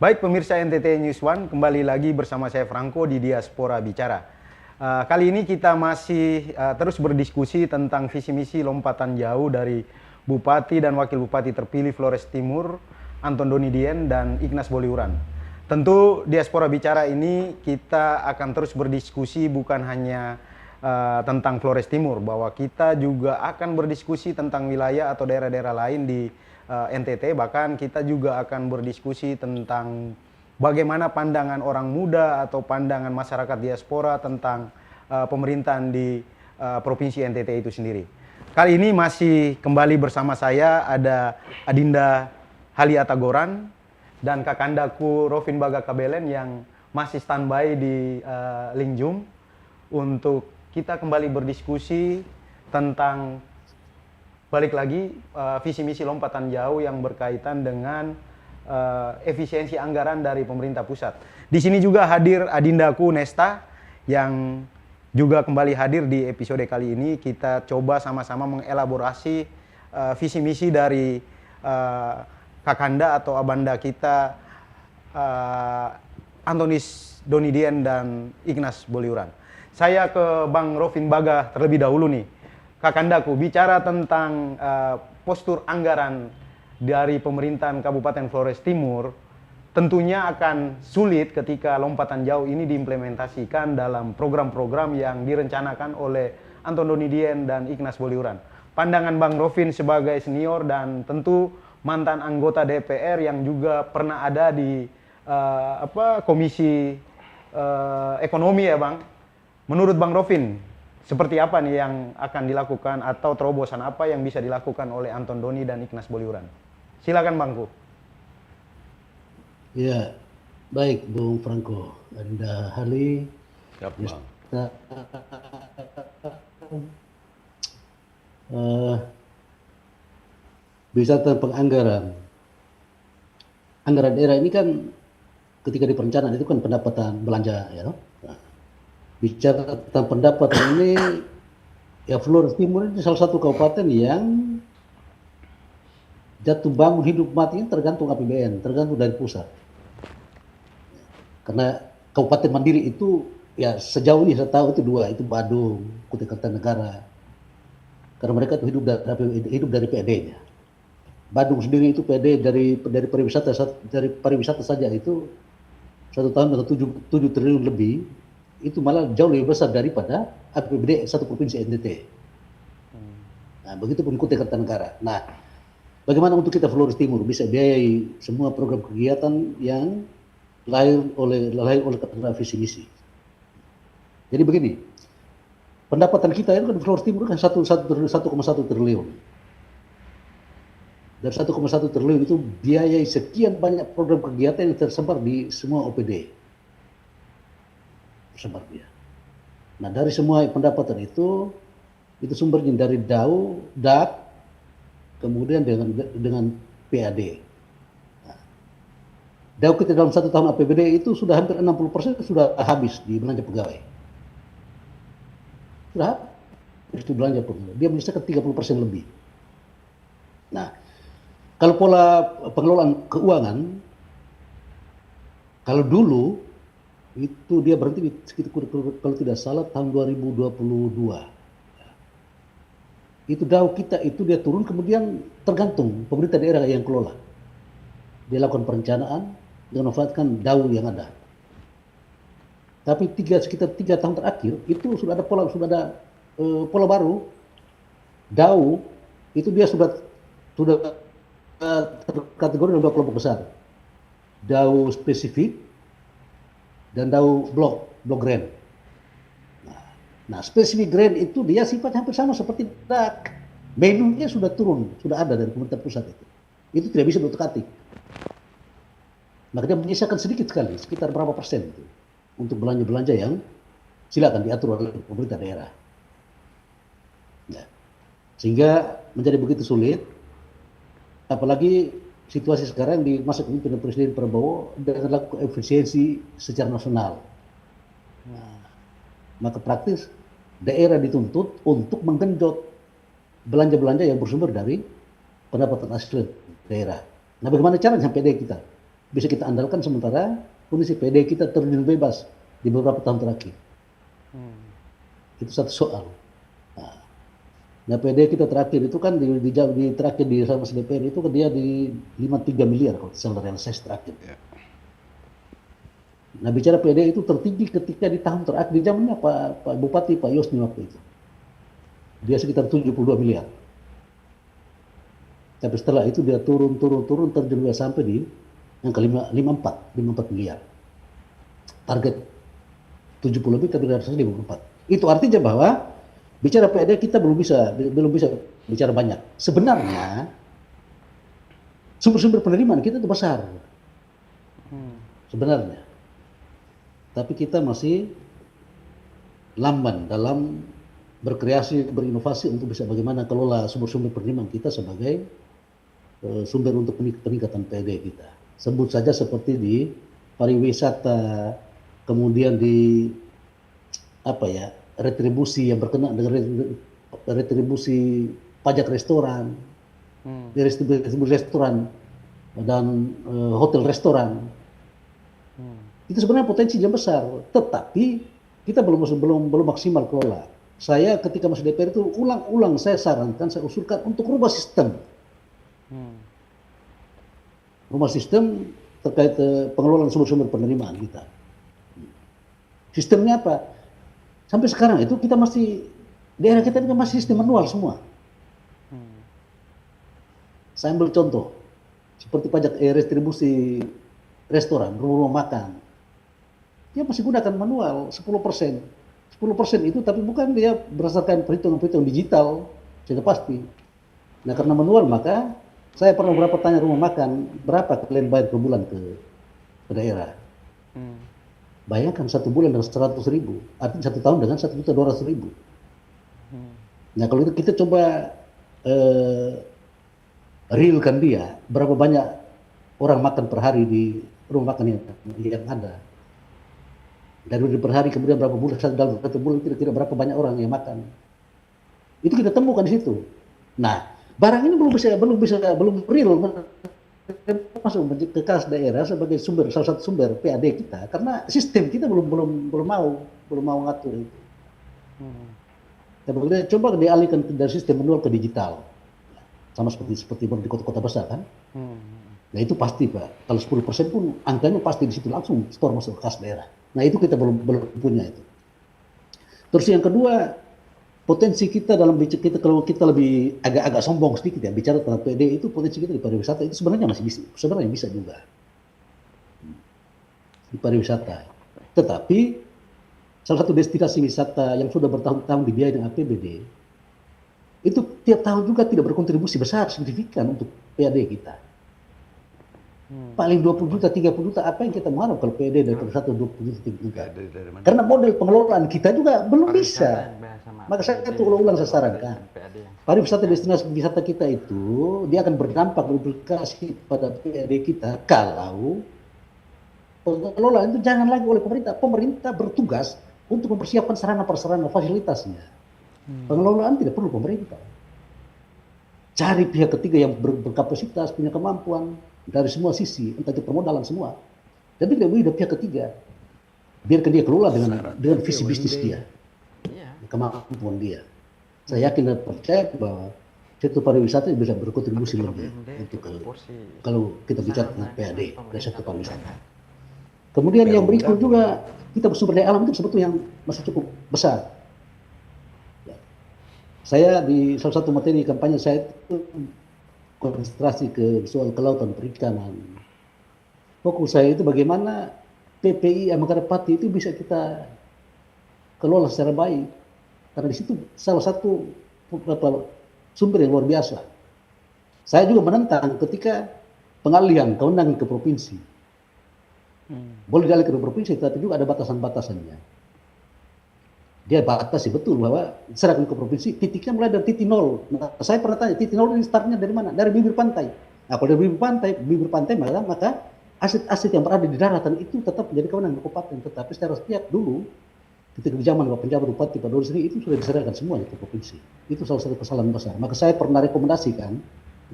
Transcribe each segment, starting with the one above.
Baik pemirsa NTT News One, kembali lagi bersama saya Franco di Diaspora Bicara. Kali ini kita masih terus berdiskusi tentang visi misi lompatan jauh dari Bupati dan Wakil Bupati terpilih Flores Timur, Anton Doni Dien dan Ignas Boliuran. Tentu Diaspora Bicara ini kita akan terus berdiskusi bukan hanya tentang Flores Timur, bahwa kita juga akan berdiskusi tentang wilayah atau daerah-daerah lain di NTT, bahkan kita juga akan berdiskusi tentang bagaimana pandangan orang muda atau pandangan masyarakat diaspora tentang pemerintahan di Provinsi NTT itu sendiri. Kali ini masih kembali bersama saya ada Adinda Halia Tagoran dan Kakandaku Rovin Baga Kabelen yang masih standby di link Zoom untuk kita kembali berdiskusi tentang balik lagi visi misi lompatan jauh yang berkaitan dengan efisiensi anggaran dari pemerintah pusat. Di sini juga hadir Adindaku Nesta yang juga kembali hadir di episode kali ini. Kita coba sama-sama mengelaborasi visi misi dari Kakanda atau Abanda kita Antonis Donidien dan Ignas Boliuran. Saya ke Bang Rovin Baga terlebih dahulu nih. Kakandaku, bicara tentang postur anggaran dari pemerintahan Kabupaten Flores Timur, tentunya akan sulit ketika lompatan jauh ini diimplementasikan dalam program-program yang direncanakan oleh Anton Doni Dien dan Ignas Boliuran. Pandangan Bang Rovin sebagai senior dan tentu mantan anggota DPR yang juga pernah ada di Komisi Ekonomi ya Bang. Menurut Bang Rovin, seperti apa nih yang akan dilakukan atau terobosan apa yang bisa dilakukan oleh Anton Doni dan Ignas Boliuran? Silakan Bangku. Ya, baik Bung Franco, Anda Hali. Siap, Bang. Bisa tentang anggaran daerah ini kan ketika di perencanaan itu kan pendapatan belanja ya. Nah, bicara tentang pendapatan ini, ya Flores Timur ini salah satu kabupaten yang jatuh bangun hidup matinya tergantung APBN, tergantung dari pusat. Karena kabupaten mandiri itu ya sejauh ini saya tahu itu dua, itu Badung, Kutai Kartanegara. Karena mereka itu hidup dari PD-nya. Badung sendiri itu PD dari pariwisata saja itu 1 tahun atau 7 triliun lebih. Itu malah jauh lebih besar daripada APBD satu provinsi NTT. Nah, begitu pun Kutai Kartanegara. Nah, bagaimana untuk kita Flores Timur bisa biayai semua program kegiatan yang lahir oleh kata visi misi. Jadi begini, pendapatan kita itu kan Flores Timur kan 1,1 triliun. Dan 1,1 triliun itu biayai sekian banyak program kegiatan yang tersebar di semua OPD. Tersebar dia. Nah, dari semua pendapatan itu sumbernya dari DAK, kemudian dengan PAD. Nah, DAU kita dalam 1 tahun APBD itu sudah hampir 60% sudah habis di belanja pegawai. Sudah habis di belanja pegawai. Dia menyisakan 30% lebih. Nah, kalau pola pengelolaan keuangan, kalau dulu itu dia berhenti sekitar kalau tidak salah tahun 2022. Itu DAU kita itu dia turun, kemudian tergantung pemerintah daerah yang kelola. Dia lakukan perencanaan dengan memanfaatkan DAU yang ada. Tapi sekitar 3 tahun terakhir itu sudah ada pola baru. DAU itu dia sudah terkategori dalam 2 kelompok besar. DAU spesifik dan DAU blok grant. Nah, spesifik grant itu dia sifatnya hampir sama seperti DAK. Menunya sudah turun, sudah ada dari pemerintah pusat itu. Itu tidak bisa diotak-atik. Maka dia menyisakan sedikit sekali, sekitar berapa persen itu untuk belanja-belanja yang silakan diatur oleh pemerintah daerah. Ya. Sehingga menjadi begitu sulit, apalagi situasi sekarang di masa kepemimpinan Presiden Prabowo dengan lakukan efisiensi secara nasional. Nah, maka praktis daerah dituntut untuk menggenjot belanja-belanja yang bersumber dari pendapatan asli daerah. Nah, bagaimana caranya sampai kita? bisa kita andalkan, sementara kondisi PD kita terjun bebas di beberapa tahun terakhir. Itu satu soal. Nah, PD kita terakhir itu kan terakhir di sama DPR itu kan dia di 53 miliar kalau salah realisasi terakhir. Nah, bicara PD itu tertinggi ketika di tahun terakhir di zamannya Pak Bupati Pak Yosni waktu itu. Dia sekitar 72 miliar. Tapi setelah itu dia turun terjun sampai di angka 54 miliar. Target 70 lebih tapi dari 54. Itu artinya bahwa bicara PD kita belum bisa bicara banyak. Sebenarnya sumber-sumber penerimaan kita itu besar. Sebenarnya. Tapi kita masih lamban dalam berkreasi, berinovasi untuk bisa bagaimana kelola sumber-sumber penerimaan kita sebagai sumber untuk peningkatan PD kita. Sebut saja seperti di pariwisata, kemudian di retribusi yang berkenaan dengan retribusi pajak restoran, retribusi restoran dan hotel restoran. Itu sebenarnya potensi yang besar, tetapi kita belum maksimal kelola. Saya ketika masuk DPR itu ulang-ulang saya sarankan, saya usulkan untuk rubah sistem. Rubah sistem terkait pengelolaan sumber-sumber penerimaan kita. Sistemnya apa? Sampai sekarang itu kita masih, daerah kita itu masih sistem manual semua. Saya ambil contoh, seperti pajak retribusi restoran, rumah makan. Dia masih gunakan manual 10%. 10% itu tapi bukan dia berdasarkan perhitungan digital, sudah pasti. Nah, karena manual maka saya pernah berapa tanya rumah makan, berapa kalian bayar per bulan ke daerah? Bayangkan 1 bulan dengan 100.000, artinya 1 tahun dengan 1.200.000. Nah, kalau itu kita coba realkan dia, berapa banyak orang makan per hari di rumah makan yang ada. Dari per hari kemudian berapa bulan, dalam 1 bulan kira-kira berapa banyak orang yang makan. Itu kita temukan di situ. Nah, barang ini belum real masuk ke kas daerah sebagai salah satu sumber PAD kita, karena sistem kita belum mau ngatur itu. Kemudian coba dialihkan dari sistem manual ke digital, sama seperti di kota-kota besar kan. Nah, itu pasti Pak, kalau 10% pun angkanya pasti di situ langsung store masuk ke kas daerah. Nah, itu kita belum punya itu. Terus yang kedua, potensi kita kalau kita lebih agak sombong sedikit ya bicara tentang PD, itu potensi kita di pariwisata itu sebenarnya masih bisa juga di pariwisata. Tetapi salah satu destinasi wisata yang sudah bertahun-tahun dibiayai dengan APBD itu tiap tahun juga tidak berkontribusi besar signifikan untuk PAD kita. Paling 20 juta, 30 juta, apa yang kita mengharap kalau PD dari 20 juta, 30 juta. Karena model pengelolaan kita juga belum bisa. Maka saya itu ulang saya sarankan. Pariwisata destinasi wisata kita itu, dia akan berdampak, berimplikasi pada PAD kita kalau pengelolaan itu jangan lagi oleh pemerintah. Pemerintah bertugas untuk mempersiapkan sarana-prasarana fasilitasnya. Pengelolaan tidak perlu pemerintah. Cari pihak ketiga yang berkapasitas, punya kemampuan, dari semua sisi, entah itu permodalan semua. Tapi tidak boleh ada pihak ketiga. Biarkan dia kelola dengan visi bisnis dia, kemampuan dia. Saya yakin dan percaya bahwa sektor pariwisata bisa berkontribusi lebih untuk kalau kita bicara tentang PAD dari sektor pariwisata. Kemudian yang berikut juga kita bersumber daya alam itu sebetulnya yang masih cukup besar. Saya di salah satu materi kampanye saya itu konsentrasi ke soal kelautan perikanan. Fokus saya itu bagaimana PPI Amangkarapati itu bisa kita kelola secara baik. Karena di situ salah satu sumber yang luar biasa. Saya juga menentang ketika pengalihan kewenangan ke provinsi. Boleh dialihkan ke provinsi, tapi juga ada batasan-batasannya. Dia batasi betul bahwa serahkan ke provinsi, titiknya mulai dari titik nol. Nah, saya pernah tanya, titik nol ini startnya dari mana? Dari bibir pantai. Nah, kalau dari bibir pantai maka aset-aset yang berada di daratan itu tetap menjadi kewenangan kabupaten. Tetapi secara sepihak dulu, ketika di zaman Pak Penjabat Bupati Pak Dodi sendiri itu sudah diserahkan semuanya ke provinsi. Itu salah satu kesalahan besar. Maka saya pernah rekomendasikan,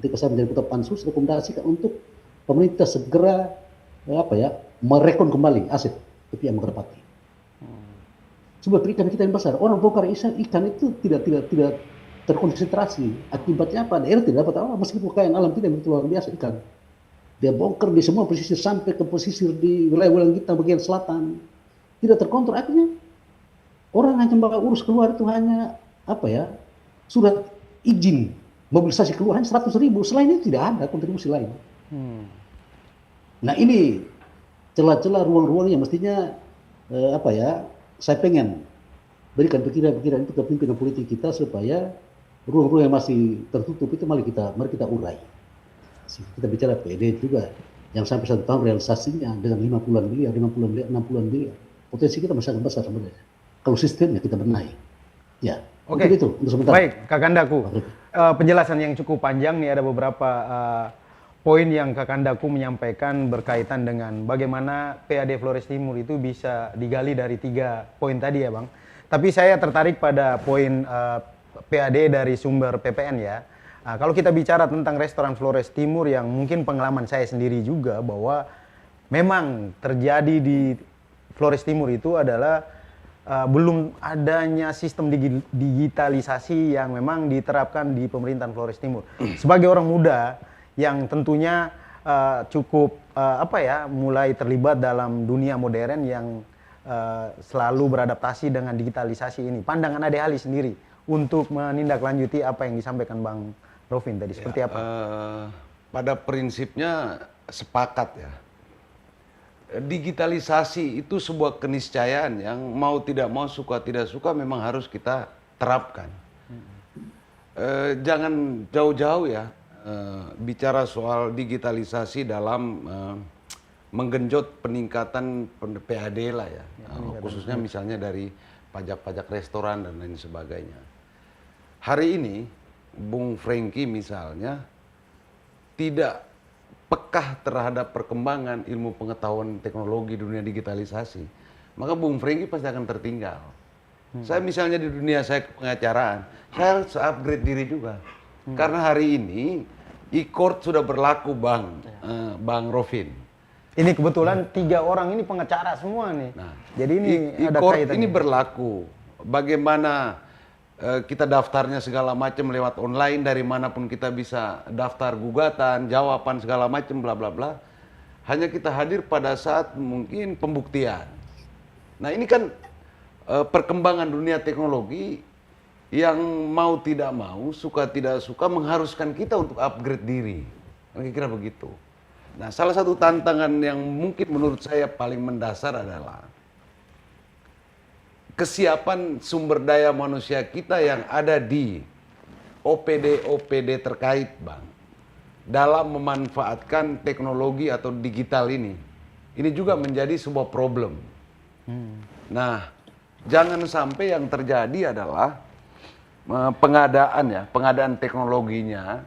ketika saya menjadi ketua Pansus, rekomendasikan untuk pemerintah segera apa ya, merekon kembali aset ke pihak Megapati. Sebab ikan kita yang besar, orang bongkar ikan itu tidak terkonsentrasi. Akibatnya apa? Daerah tidak dapat apa, meskipun kekayaan alam kita begitu luar biasa ikan. Dia bongkar di semua pesisir sampai ke pesisir di wilayah-wilayah kita bagian selatan. Tidak terkontrol, akhirnya orang hanya urus keluar itu hanya apa ya, surat izin mobilisasi keluar hanya 100.000. Selain itu tidak ada kontribusi lain. Nah ini celah-celah ruang-ruang yang mestinya apa ya, saya pengen berikan pikiran-pikiran itu ke pimpinan politik kita supaya ruang-ruang yang masih tertutup itu mari kita urai. Kita bicara PED juga yang sampai 1 tahun realisasinya dengan 50-an miliar, 60-an miliar. Potensi kita masih sangat besar sebenarnya. Kalau sistemnya kita benahi. Ya, Oke. itu untuk sementara. Baik, Kakandaku. Penjelasan yang cukup panjang nih, ada beberapa poin yang Kakandaku menyampaikan berkaitan dengan bagaimana PAD Flores Timur itu bisa digali dari 3 poin tadi ya Bang. Tapi saya tertarik pada poin PAD dari sumber PPN ya. Kalau kita bicara tentang restoran Flores Timur yang mungkin pengalaman saya sendiri juga bahwa memang terjadi di Flores Timur itu adalah belum adanya sistem digitalisasi yang memang diterapkan di pemerintahan Flores Timur. Sebagai orang muda yang tentunya cukup mulai terlibat dalam dunia modern yang selalu beradaptasi dengan digitalisasi ini. Pandangan Ade Ali sendiri untuk menindaklanjuti apa yang disampaikan Bang Rovin tadi seperti apa? Pada prinsipnya sepakat ya. Digitalisasi itu sebuah keniscayaan yang mau tidak mau, suka tidak suka memang harus kita terapkan. Jangan jauh-jauh ya bicara soal digitalisasi dalam menggenjot peningkatan PAD lah ya, khususnya misalnya dari pajak-pajak restoran dan lain sebagainya. Hari ini Bung Franky misalnya tidak pekah terhadap perkembangan ilmu pengetahuan teknologi dunia digitalisasi, maka Bung Franky pasti akan tertinggal. Saya misalnya di dunia saya pengacaraan, saya harus upgrade diri juga. Karena hari ini e-court sudah berlaku Bang Rovin. Ini kebetulan 3 orang ini pengacara semua nih. Nah, jadi ini ada e-court kaitannya. ini berlaku. Bagaimana kita daftarnya segala macam lewat online, dari manapun kita bisa daftar gugatan, jawaban segala macam bla bla bla. Hanya kita hadir pada saat mungkin pembuktian. Nah, ini kan perkembangan dunia teknologi yang mau tidak mau, suka tidak suka mengharuskan kita untuk upgrade diri. Kira-kira begitu. Nah, salah satu tantangan yang mungkin menurut saya paling mendasar adalah kesiapan sumber daya manusia kita yang ada di OPD terkait, Bang, dalam memanfaatkan teknologi atau digital ini. Ini juga menjadi sebuah problem. Nah, jangan sampai yang terjadi adalah pengadaan teknologinya,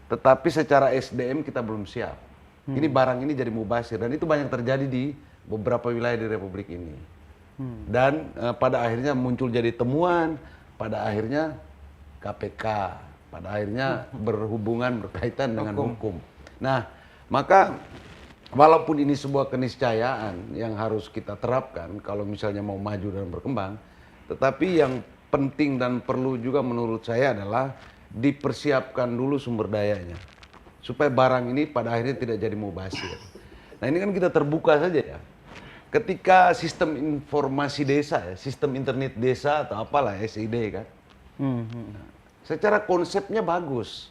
tetapi secara SDM kita belum siap. Ini barang ini jadi mubazir, dan itu banyak terjadi di beberapa wilayah di Republik ini. Dan pada akhirnya muncul jadi temuan, pada akhirnya KPK, pada akhirnya berkaitan dengan hukum. Nah, maka walaupun ini sebuah keniscayaan yang harus kita terapkan kalau misalnya mau maju dan berkembang, tetapi yang penting dan perlu juga menurut saya adalah dipersiapkan dulu sumber dayanya, supaya barang ini pada akhirnya tidak jadi mubazir. Nah, ini kan kita terbuka saja ya. Ketika sistem informasi desa ya, sistem internet desa atau apalah SID kan, secara konsepnya bagus,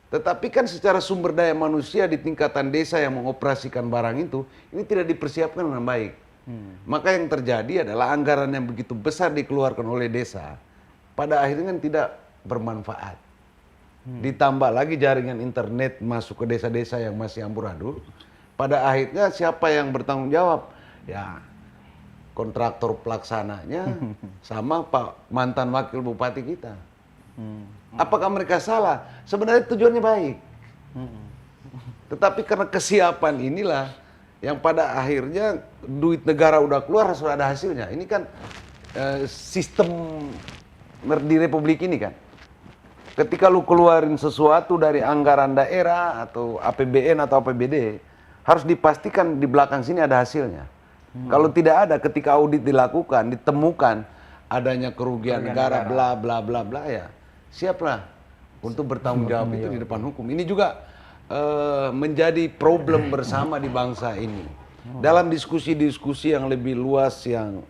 tetapi kan secara sumber daya manusia di tingkatan desa yang mengoperasikan barang itu, ini tidak dipersiapkan dengan baik. Maka yang terjadi adalah anggaran yang begitu besar dikeluarkan oleh desa, pada akhirnya kan tidak bermanfaat. Ditambah lagi jaringan internet masuk ke desa-desa yang masih amburadul. Pada akhirnya siapa yang bertanggung jawab? Ya, kontraktor pelaksananya sama Pak mantan wakil bupati kita. Apakah mereka salah? Sebenarnya tujuannya baik. Tetapi karena kesiapan inilah yang pada akhirnya duit negara udah keluar, sudah ada hasilnya. Ini kan sistem di Republik ini kan. Ketika lu keluarin sesuatu dari anggaran daerah atau APBN atau APBD, harus dipastikan di belakang sini ada hasilnya. Kalau tidak ada, ketika audit dilakukan, ditemukan adanya kerugian negara, bla bla bla bla, ya siaplah untuk bertanggung jawab itu di depan hukum. Ini juga menjadi problem bersama di bangsa ini. Dalam diskusi-diskusi yang lebih luas yang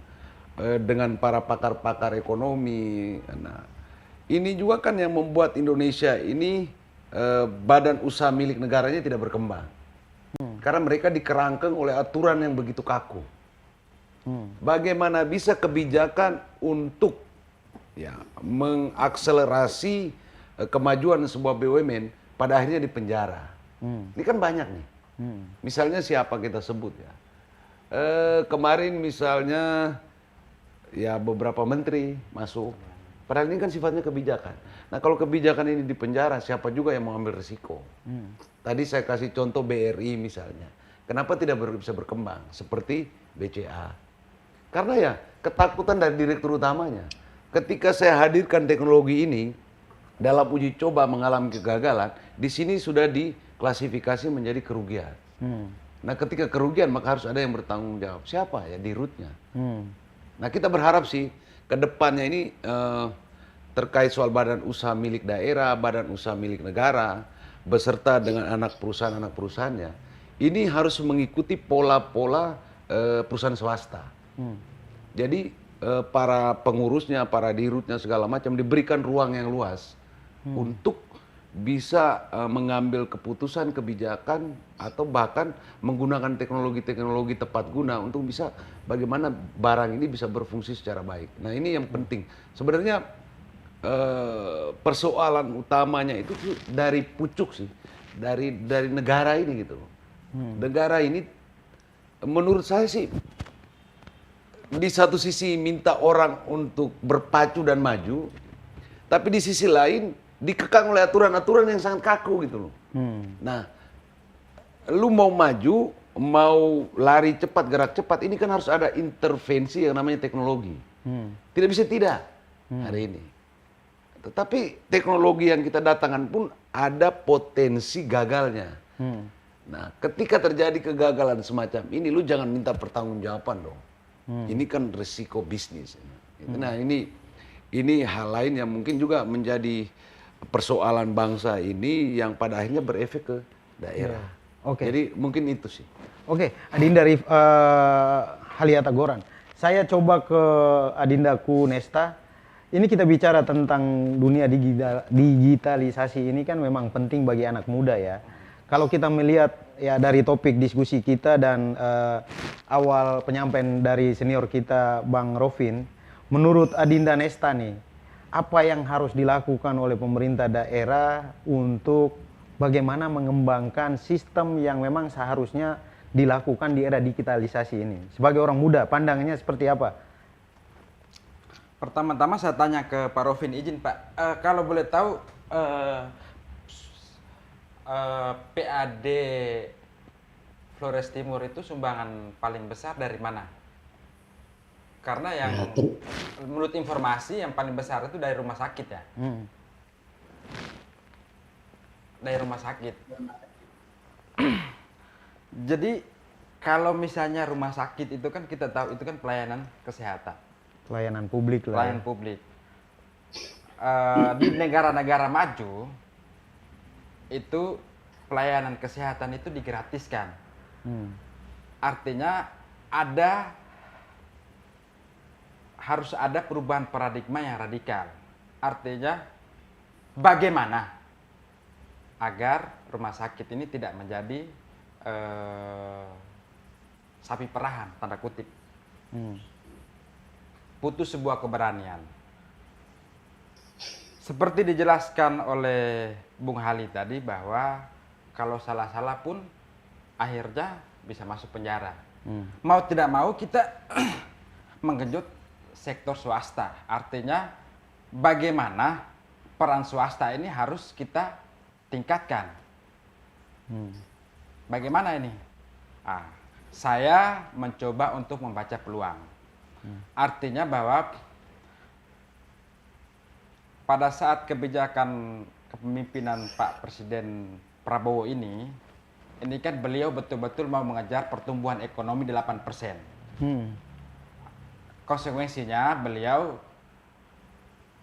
dengan para pakar-pakar ekonomi, nah ini juga kan yang membuat Indonesia ini badan usaha milik negaranya tidak berkembang. Karena mereka dikerangkeng oleh aturan yang begitu kaku. Bagaimana bisa kebijakan untuk ya mengakselerasi kemajuan sebuah BUMN pada akhirnya di penjara. Ini kan banyak nih. Misalnya siapa kita sebut ya. Kemarin misalnya ya beberapa menteri masuk. Padahal ini kan sifatnya kebijakan. Nah kalau kebijakan ini di penjara, siapa juga yang mengambil risiko? Tadi saya kasih contoh BRI misalnya. Kenapa tidak bisa berkembang seperti BCA? Karena ya ketakutan dari direktur utamanya. Ketika saya hadirkan teknologi ini dalam uji coba mengalami kegagalan, di sini sudah diklasifikasi menjadi kerugian. Nah ketika kerugian maka harus ada yang bertanggung jawab. Siapa ya di rootnya? Nah kita berharap sih ke depannya ini terkait soal badan usaha milik daerah, badan usaha milik negara, beserta dengan anak perusahaannya, ini harus mengikuti pola-pola perusahaan swasta. Jadi para pengurusnya, para dirutnya segala macam diberikan ruang yang luas untuk bisa mengambil keputusan, kebijakan, atau bahkan menggunakan teknologi-teknologi tepat guna untuk bisa bagaimana barang ini bisa berfungsi secara baik. Nah ini yang penting. Sebenarnya persoalan utamanya itu dari pucuk sih, dari negara ini gitu. Negara ini menurut saya sih di satu sisi minta orang untuk berpacu dan maju, tapi di sisi lain dikekang oleh aturan-aturan yang sangat kaku gitu loh. Nah, lu mau maju, mau lari cepat, gerak cepat, ini kan harus ada intervensi yang namanya teknologi. Tidak bisa tidak hari ini. Tetapi teknologi yang kita datangkan pun ada potensi gagalnya. Nah, ketika terjadi kegagalan semacam ini, lu jangan minta pertanggungjawaban dong. Ini kan risiko bisnis. Nah, ini hal lain yang mungkin juga menjadi persoalan bangsa ini yang pada akhirnya berefek ke daerah. Jadi mungkin itu sih. Adinda Haliata Goran. Saya coba ke Adindaku Nesta. Ini kita bicara tentang dunia digitalisasi ini kan memang penting bagi anak muda ya. Kalau kita melihat ya dari topik diskusi kita dan awal penyampaian dari senior kita Bang Rovin, menurut Adinda Nesta nih, apa yang harus dilakukan oleh pemerintah daerah untuk bagaimana mengembangkan sistem yang memang seharusnya dilakukan di era digitalisasi ini? Sebagai orang muda, pandangannya seperti apa? Pertama-tama saya tanya ke Pak Rovin, izin Pak, kalau boleh tahu PAD Flores Timur itu sumbangan paling besar dari mana? Karena yang menurut informasi yang paling besar itu dari rumah sakit ya. Dari rumah sakit. Jadi kalau misalnya rumah sakit itu kan kita tahu itu kan pelayanan kesehatan. Pelayanan publik lah. Pelayanan publik. Di negara-negara maju itu pelayanan kesehatan itu digratiskan. Artinya harus ada perubahan paradigma yang radikal. Artinya bagaimana agar rumah sakit ini tidak menjadi sapi perahan, tanda kutip. Butuh sebuah keberanian. Seperti dijelaskan oleh Bung Hali tadi bahwa kalau salah-salah pun akhirnya bisa masuk penjara. Mau tidak mau kita menggenjot sektor swasta. Artinya bagaimana peran swasta ini harus kita tingkatkan. Bagaimana ini? Saya mencoba untuk membaca peluang. Artinya bahwa pada saat kebijakan kepemimpinan Pak Presiden Prabowo ini, ini kan beliau betul-betul mau mengejar pertumbuhan ekonomi 8%. Konsekuensinya beliau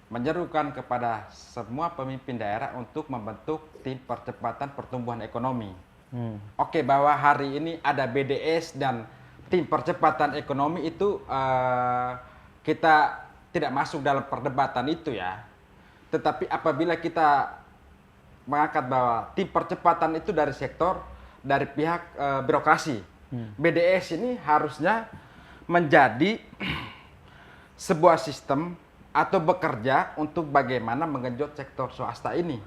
menyerukan kepada semua pemimpin daerah untuk membentuk tim percepatan pertumbuhan ekonomi. Oke, bahwa hari ini ada BDS dan tim percepatan ekonomi itu kita tidak masuk dalam perdebatan itu ya. Tetapi apabila kita mengangkat bahwa tim percepatan itu dari sektor, dari pihak birokrasi, BDS ini harusnya menjadi sebuah sistem atau bekerja untuk bagaimana menggenjot sektor swasta ini.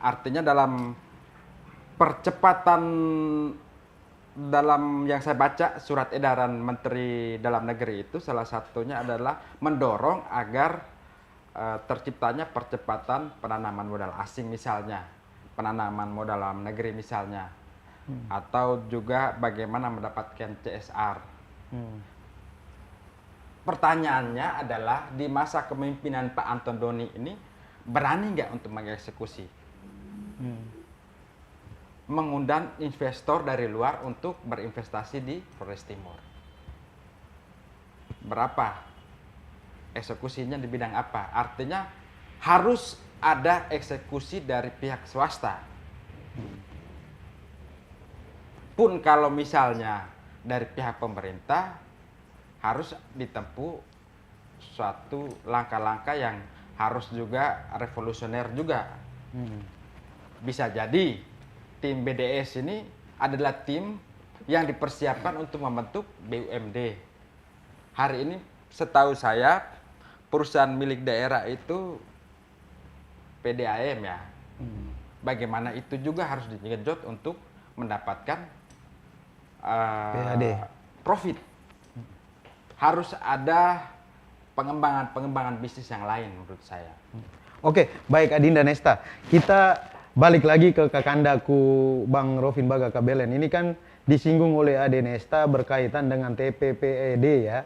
Artinya dalam percepatan, dalam yang saya baca surat edaran Menteri Dalam Negeri itu salah satunya adalah mendorong agar terciptanya percepatan penanaman modal asing misalnya, penanaman modal dalam negeri misalnya, atau juga bagaimana mendapatkan CSR. Pertanyaannya adalah di masa kepemimpinan Pak Anton Doni ini berani nggak untuk mengeksekusi? Mengundang investor dari luar untuk berinvestasi di Flores Timur. Berapa? Eksekusinya di bidang apa? Artinya harus ada eksekusi dari pihak swasta. Pun kalau misalnya dari pihak pemerintah harus ditempuh suatu langkah-langkah yang harus juga revolusioner juga. Bisa jadi tim BDS ini adalah tim yang dipersiapkan untuk membentuk BUMD. Hari ini setahu saya perusahaan milik daerah itu PDAM ya. Bagaimana itu juga harus digenjot untuk mendapatkan PAD. profit. Harus ada pengembangan bisnis yang lain menurut saya. Oke, baik Adinda Nesta. Kita balik lagi ke kakandaku Bang Rofin Baga Kabelen. Ini kan disinggung oleh Ade Nesta berkaitan dengan TPPED ya.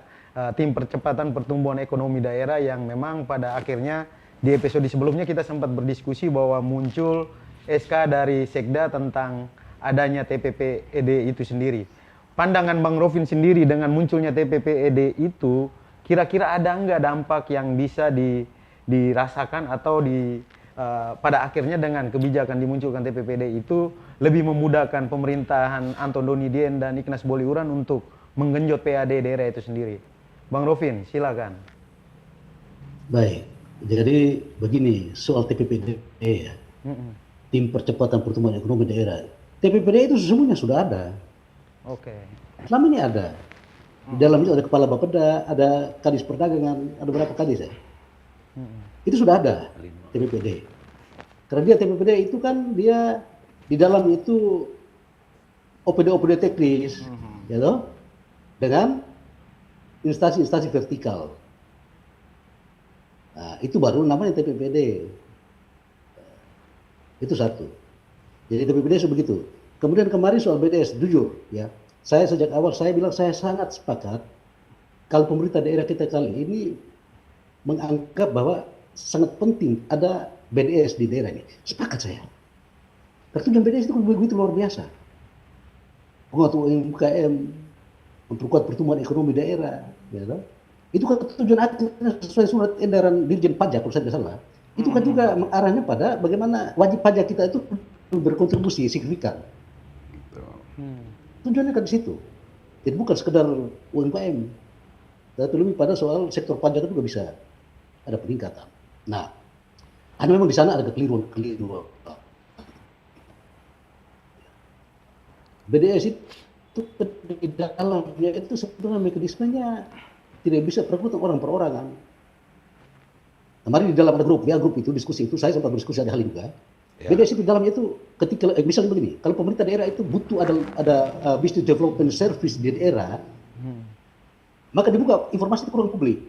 Tim Percepatan Pertumbuhan Ekonomi Daerah yang memang pada akhirnya di episode sebelumnya kita sempat berdiskusi bahwa muncul SK dari Sekda tentang adanya TPPED itu sendiri. Pandangan Bang Rofin sendiri dengan munculnya TPPED itu, kira-kira ada nggak dampak yang bisa dirasakan atau pada akhirnya dengan kebijakan dimunculkan TPPED itu lebih memudahkan pemerintahan Anton Doni Dien dan Ignaz Boliuran untuk menggenjot PAD daerah itu sendiri. Bang Rofin, silakan. Baik, jadi begini soal TPPD ya, tim percepatan pertumbuhan ekonomi daerah. TPPD itu sesungguhnya sudah ada. Oke. Selama ini ada. Di dalam itu ada kepala Bapeda, ada kadis perdagangan, ada berapa kadis ya? Itu sudah ada TPPD. Karena dia TPPD itu kan dia di dalam itu OPD teknis, ya toh, dengan instansi-instansi vertikal. Nah, itu baru namanya TPPD. Itu satu. Jadi TPPD begitu. Kemudian kemarin soal BDS, jujur ya, saya sejak awal saya bilang saya sangat sepakat kalau pemerintah daerah kita kali ini menganggap bahwa sangat penting ada BDS di daerah ini. Sepakat saya. Karena BDS itu begitu luar biasa. Penguatan UMKM, memperkuat pertumbuhan ekonomi daerah, ya kan? Itu kan tujuan akhirnya sesuai surat edaran Dirjen Pajak kalau saya tidak salah. Itu kan juga mengarahnya pada bagaimana wajib pajak kita itu berkontribusi signifikan. Tujuannya kan di situ. Jadi bukan sekedar UMKM, tapi lebih pada soal sektor pajak itu juga bisa ada peningkatan. Nah, ada memang di sana ada kekeliruan. BDS itu di dalamnya itu sebenarnya mekanismenya tidak bisa perkuatan orang per orang kan. Kemarin di dalam ada grup itu diskusi itu saya sempat berdiskusi ada hal juga. Ya. BDS itu dalamnya itu ketika misalnya begini, kalau pemerintah daerah itu butuh ada business development service di daerah, maka dibuka informasi itu ke ruang publik.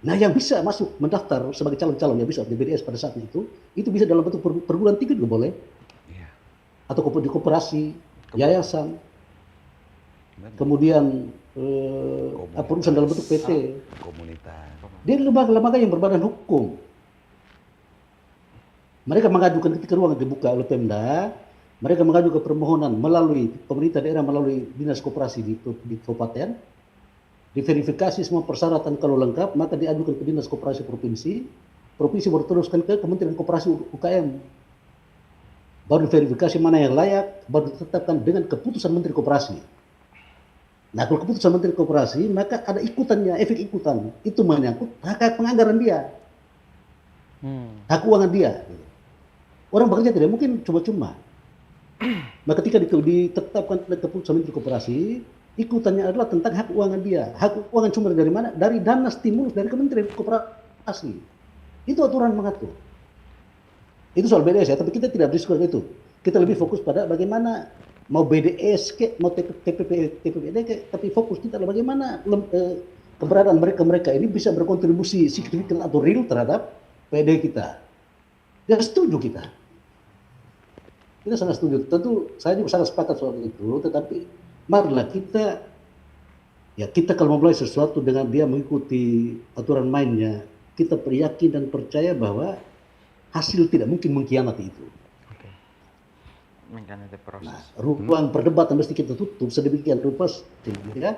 Nah, yang bisa masuk mendaftar sebagai calon-calon yang bisa di BDS pada saat itu bisa dalam bentuk perguruan tinggi juga boleh. Atau di koperasi, yayasan, kemudian perusahaan dalam bentuk PT, komunitas. dia lembaga-lembaga yang berbadan hukum. Mereka mengajukan ketika ruang dibuka oleh Pemda, Mereka mengajukan permohonan melalui pemerintah daerah, melalui dinas koperasi di kabupaten, diverifikasi semua persyaratan kalau lengkap, maka diajukan ke dinas koperasi provinsi, provinsi baru teruskan ke Kementerian Koperasi UKM. Baru diverifikasi mana yang layak, baru ditetapkan dengan keputusan Menteri Koperasi. Nah, kalau keputusan Menteri Koperasi, maka ada ikutannya, efek ikutan. Itu menyangkut hak penganggaran dia, hak keuangan dia. Orang bekerja tidak mungkin cuma-cuma. Nah, ketika ditetapkan keputusan Menteri Koperasi, ikutannya adalah tentang hak keuangan dia. Hak keuangan sumber dari mana? Dari dana stimulus dari Kementerian Koperasi. Itu aturan mengatur. Itu soal BDS ya, tapi kita tidak diskusi itu. Kita lebih fokus pada bagaimana mau BDS mau TPPD tapi fokus kita adalah bagaimana keberadaan mereka ini bisa berkontribusi signifikan atau real terhadap PD kita. Dan setuju kita. Kita sangat setuju. Tentu saya juga sangat sepakat soal itu, tetapi marilah kita kalau memulai sesuatu dengan dia mengikuti aturan mainnya, kita yakin dan percaya bahwa hasil tidak mungkin mengkhianati itu. Mengkhianati proses. Nah, ruang perdebatan mesti kita tutup sedemikian rupa sehingga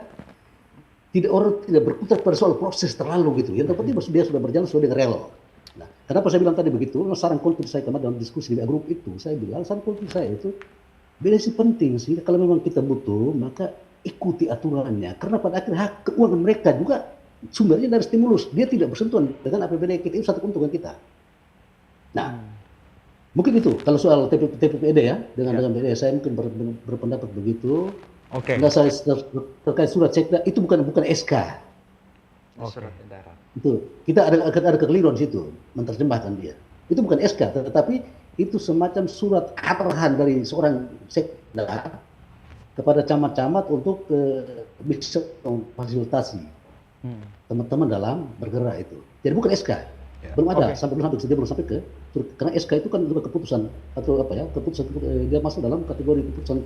orang tidak berkutat pada soal proses terlalu gitu. Yang penting dia sudah berjalan sesuai dengan rel. Nah, kenapa saya bilang tadi begitu? Saran konkret saya kemarin dalam diskusi di grup itu, saya bilang saran konkret saya itu BDS penting sih. Kalau memang kita butuh, maka ikuti aturannya. Karena pada akhirnya hak keuangan mereka juga sumbernya dari stimulus. Dia tidak bersentuhan dengan APBD kita, itu satu keuntungan kita. Nah, mungkin itu kalau soal TPPD ya, dengan BDS saya mungkin berpendapat begitu. Oke. Nah, saya terkait surat sekda itu bukan SK. Surat edaran. Itu kita ada kekeliruan di situ menerjemahkan dia. Itu bukan SK, tetapi itu semacam surat arahan dari seorang sekda kepada camat-camat untuk bisa memfasilitasi teman-teman dalam bergerak itu. Jadi bukan SK. Belum ada sampai ke karena SK itu kan juga keputusan atau keputusan dia masuk dalam kategori keputusan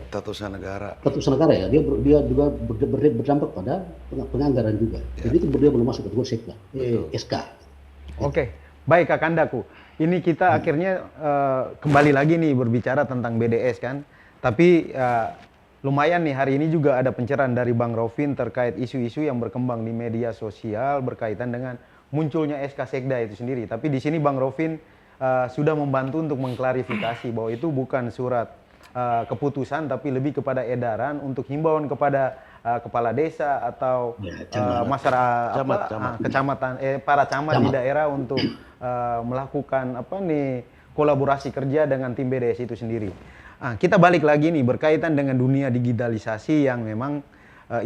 Tatasan negara. Keputusan negara ya, dia juga berdampak pada penganggaran juga. Jadi itu dia belum masuk kategori SK. Oke, baik Kak Kandaku. Ini kita akhirnya kembali lagi nih berbicara tentang BDS kan. Tapi lumayan nih hari ini juga ada pencerahan dari Bang Rovin terkait isu-isu yang berkembang di media sosial berkaitan dengan munculnya SK Sekda itu sendiri. Tapi di sini Bang Rovin sudah membantu untuk mengklarifikasi bahwa itu bukan surat keputusan tapi lebih kepada edaran untuk himbauan kepada kepala desa atau masyarakat kecamatan para camat di daerah untuk melakukan kolaborasi kerja dengan tim BDS itu sendiri. Kita balik lagi nih berkaitan dengan dunia digitalisasi yang memang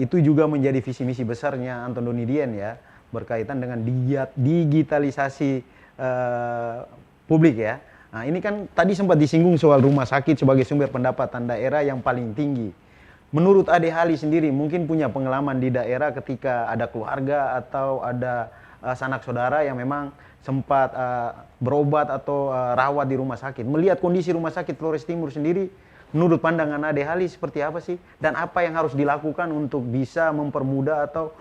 itu juga menjadi visi misi besarnya Anton Donidien ya, berkaitan dengan digitalisasi publik ya. Nah, ini kan tadi sempat disinggung soal rumah sakit sebagai sumber pendapatan daerah yang paling tinggi. Menurut Ade Hali sendiri mungkin punya pengalaman di daerah ketika ada keluarga atau ada sanak saudara yang memang sempat berobat atau rawat di rumah sakit. Melihat kondisi rumah sakit Flores Timur sendiri, menurut pandangan Ade Hali seperti apa sih? Dan apa yang harus dilakukan untuk bisa mempermudah atau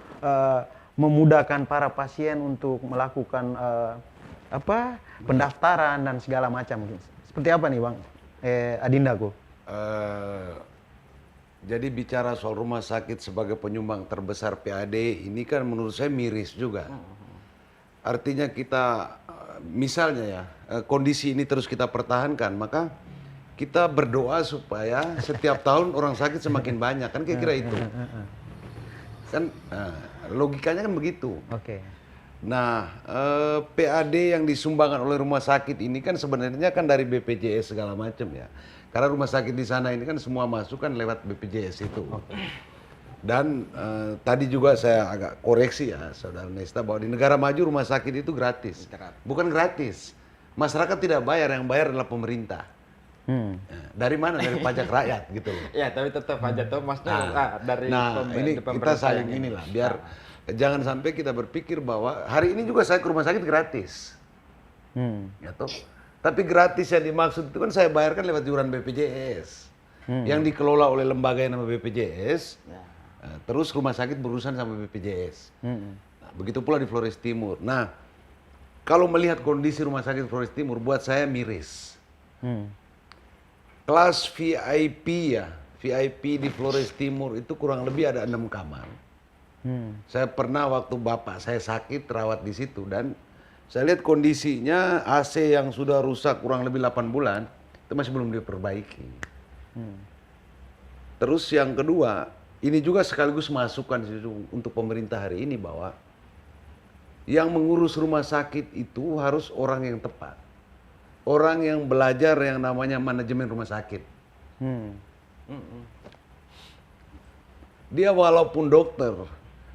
memudahkan para pasien untuk melakukan pendaftaran dan segala macam. Seperti apa nih Bang Adindaku? Jadi bicara soal rumah sakit sebagai penyumbang terbesar PAD ini kan menurut saya miris juga. Artinya kita misalnya ya kondisi ini terus kita pertahankan, maka kita berdoa supaya setiap tahun orang sakit semakin banyak, kan kira-kira itu. Kan logikanya kan begitu. Oke. Nah, PAD yang disumbangkan oleh rumah sakit ini kan sebenarnya kan dari BPJS segala macam ya. Karena rumah sakit di sana ini kan semua masuk kan lewat BPJS itu. Dan tadi juga saya agak koreksi ya, Saudara Nesta, bahwa di negara maju rumah sakit itu gratis. Bukan gratis. Masyarakat tidak bayar, yang bayar adalah pemerintah. Nah, dari mana? Dari pajak rakyat gitu loh. Ya, tapi tetap aja tuh maksudnya dari ini kita sayang inilah biar jangan sampai kita berpikir bahwa hari ini juga saya ke rumah sakit gratis. Ya toh. Tapi gratis yang dimaksud itu kan saya bayarkan lewat iuran BPJS. Yang dikelola oleh lembaga yang nama BPJS. Terus rumah sakit berurusan sama BPJS. Nah, begitu pula di Flores Timur. Nah, kalau melihat kondisi rumah sakit Flores Timur buat saya miris. kelas VIP ya, VIP di Flores Timur itu kurang lebih ada 6 kamar. Saya pernah waktu bapak saya sakit rawat di situ dan saya lihat kondisinya AC yang sudah rusak kurang lebih 8 bulan itu masih belum diperbaiki. Terus yang kedua, ini juga sekaligus masukan untuk pemerintah hari ini bahwa yang mengurus rumah sakit itu harus orang yang tepat. Orang yang belajar yang namanya manajemen rumah sakit. Dia walaupun dokter,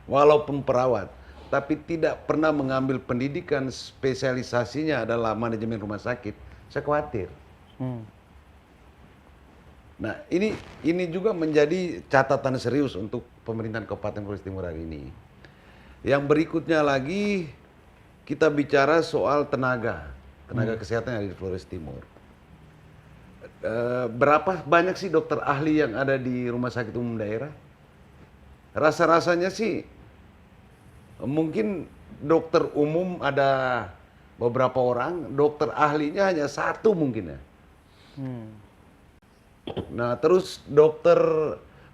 walaupun perawat, tapi tidak pernah mengambil pendidikan spesialisasinya adalah manajemen rumah sakit. Saya khawatir. Nah, ini juga menjadi catatan serius untuk pemerintahan Kabupaten Flores Timur hari ini. Yang berikutnya lagi kita bicara soal tenaga kesehatan yang ada di Flores Timur. Berapa banyak sih dokter ahli yang ada di rumah sakit umum daerah? Rasa-rasanya sih mungkin dokter umum ada beberapa orang, dokter ahlinya hanya 1 mungkin ya. Nah, terus dokter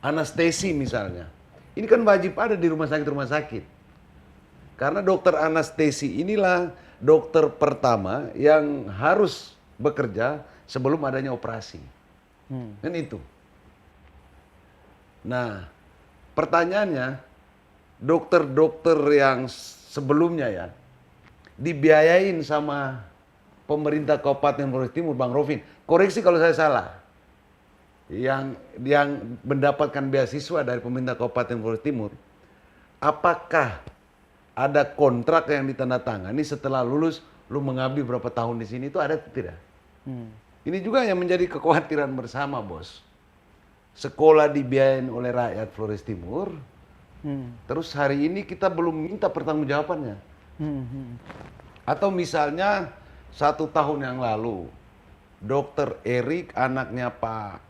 anestesi misalnya. Ini kan wajib ada di rumah sakit. Karena dokter anestesi inilah dokter pertama yang harus bekerja sebelum adanya operasi. Kan itu. Nah, pertanyaannya, dokter-dokter yang sebelumnya ya, dibiayain sama pemerintah Kabupaten Flores Timur, Bang Rofin. Koreksi kalau saya salah. Yang mendapatkan beasiswa dari pemerintah Kabupaten Flores Timur, apakah ada kontrak yang ditandatangani setelah lulus, lu mengabdi berapa tahun di sini, itu ada atau tidak? Ini juga yang menjadi kekhawatiran bersama, Bos. Sekolah dibiayain oleh rakyat Flores Timur, terus hari ini kita belum minta pertanggungjawabannya. Atau misalnya 1 tahun yang lalu, Dokter Erik, anaknya Pak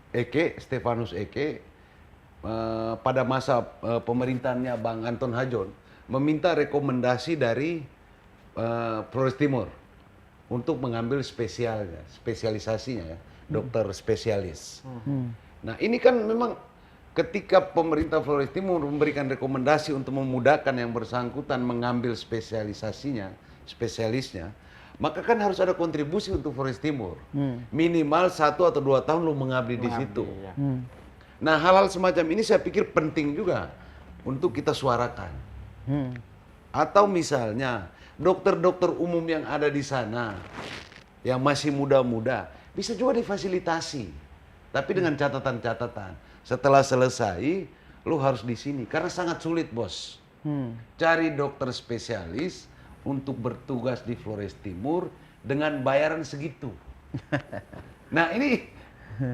Eke, Stefanus Eke, pada masa pemerintahannya Bang Anton Hajon, meminta rekomendasi dari Flores Timur untuk mengambil spesialisasinya ya, dokter spesialis. Nah, ini kan memang ketika pemerintah Flores Timur memberikan rekomendasi untuk memudahkan yang bersangkutan mengambil spesialisnya, maka kan harus ada kontribusi untuk Flores Timur. Minimal 1 atau 2 tahun lu mengabdi di situ. Ya. Nah, hal-hal semacam ini saya pikir penting juga untuk kita suarakan. Atau misalnya dokter-dokter umum yang ada di sana yang masih muda-muda bisa juga difasilitasi, tapi dengan catatan-catatan. Setelah selesai, lu harus di sini karena sangat sulit, Bos. Cari dokter spesialis untuk bertugas di Flores Timur dengan bayaran segitu. Nah, ini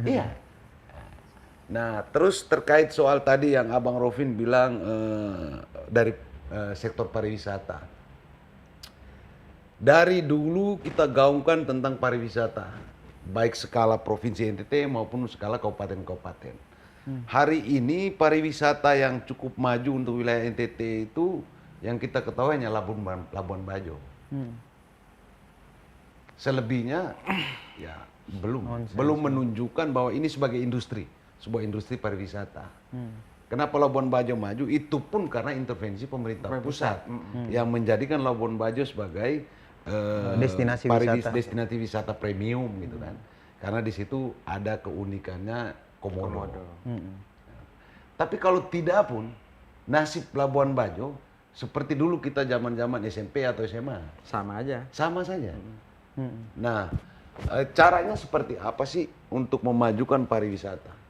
iya. Nah, terus terkait soal tadi yang Abang Rofin bilang dari sektor pariwisata. Dari dulu kita gaungkan tentang pariwisata, baik skala provinsi NTT maupun skala kabupaten-kabupaten. Hari ini pariwisata yang cukup maju untuk wilayah NTT itu yang kita ketahui hanya Labuan Bajo. Selebihnya ya belum menunjukkan bahwa ini sebagai industri, sebuah industri pariwisata. Kenapa Labuan Bajo maju? Itu pun karena intervensi pemerintah pusat yang menjadikan Labuan Bajo sebagai destinasi wisata premium gitu kan. Karena di situ ada keunikannya komodo. Tapi kalau tidak pun nasib Labuan Bajo seperti dulu kita zaman-zaman SMP atau SMA. Sama aja. Sama saja. Nah, caranya seperti apa sih untuk memajukan pariwisata?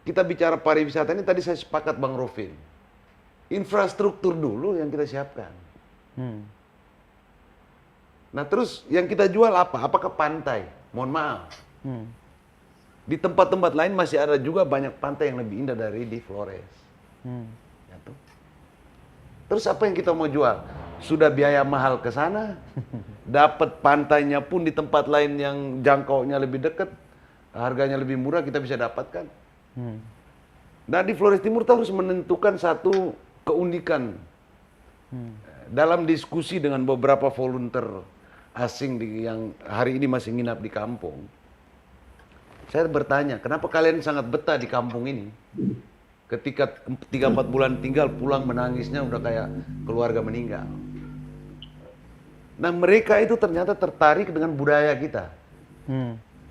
Kita bicara pariwisata ini tadi saya sepakat Bang Rofin. Infrastruktur dulu yang kita siapkan. Nah, terus yang kita jual apa? Apakah pantai? Mohon maaf. Di tempat-tempat lain masih ada juga banyak pantai yang lebih indah dari di Flores. Ya, tuh. Terus apa yang kita mau jual? Sudah biaya mahal ke sana, dapat pantainya pun di tempat lain yang jangkauannya lebih dekat, harganya lebih murah kita bisa dapatkan. Nah, di Flores Timur kita harus menentukan satu keunikan. Dalam diskusi dengan beberapa volunteer asing yang hari ini masih nginap di kampung, Saya bertanya, kenapa kalian sangat betah di kampung ini? Ketika 3-4 bulan tinggal, pulang menangisnya udah kayak keluarga meninggal. Nah mereka itu ternyata tertarik dengan budaya kita.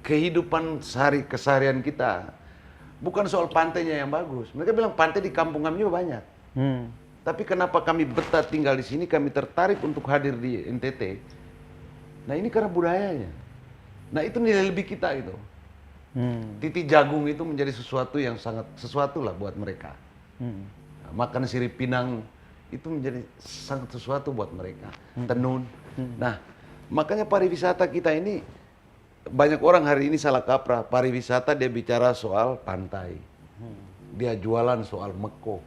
Kehidupan keseharian kita. Bukan soal pantainya yang bagus. Mereka bilang pantai di kampung kami juga banyak. Tapi kenapa kami betah tinggal di sini, kami tertarik untuk hadir di NTT. Nah ini karena budayanya. Nah itu nilai lebih kita gitu. Titi jagung itu menjadi sesuatu yang sangat sesuatu lah buat mereka. Makan sirip pinang itu menjadi sangat sesuatu buat mereka. Tenun. Nah makanya pariwisata kita ini banyak orang hari ini salah kaprah. Pariwisata dia bicara soal pantai, dia jualan soal meko.